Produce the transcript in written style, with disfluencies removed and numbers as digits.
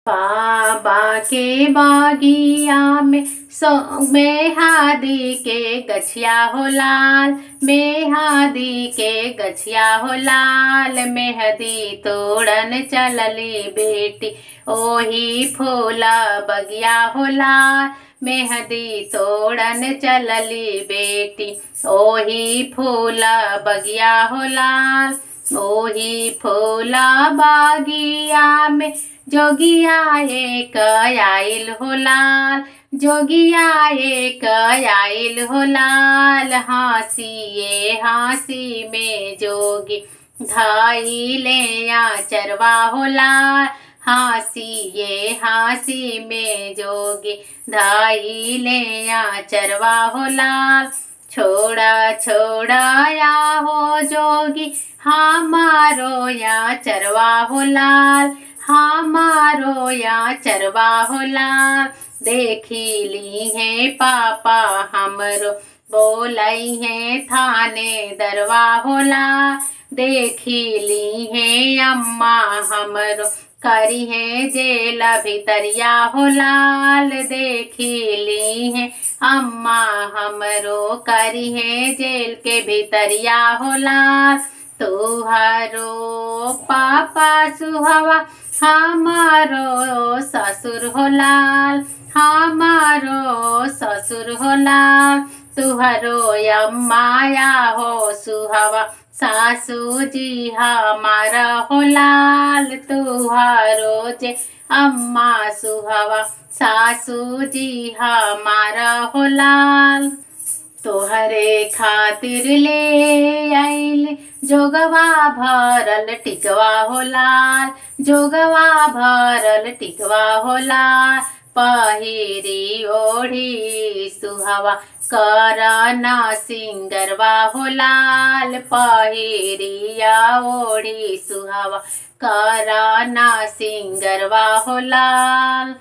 बाबा के बागिया में सो मेहादी के गछिया हो लाल, मेहादी के गछिया हो लाल। मेहदी तोड़न चलली बेटी ओही फूला बगिया हो लाल, मेहदी तोड़न चलली बेटी ओही फूला बगिया हो लाल। ओही फूला बागिया में जोगिया एक आइल हो लाल, जोगिया एक आइल हो लाल। हाँसिए हाँसी में जोगी धाई ले चरवा हो लाल, हाँसिए हाँसी में जोगी धाई ले चरवा हो लाल। छोड़ा छोड़ा या हो जोगी हमारो या चरवा हो लाल, हमारो या चरवा हो लाल। देखी ली है पापा हमरो बोलाई है थाने दरवा हो लाल, देखी ली है अम्मा हमरो करी है जेल भितरिया हो लाल, देखी ली है अम्मा हमरो करी है जेल के भितरिया हो लाल। तुहारो पापा सुहवा हमारो ससुर हो लाल, हमारो ससुर हो लाल। तुहरो अम्माया हो सुहवा सासू जी हमारा हो लाल, तुहारो जे अम्मा सुहवा सासू जी हमारा हो लाल। तोहरे खातिर ले आइल जोगवा भरल टिकवा हो लाल, जोगवा भरल टिकवा हो लाल। पहिरी ओढ़ी सुहवा करना सिंगरवा हो लाल, पहिरिया ओढ़ी सुहवा करना सिंगरवा हो लाल।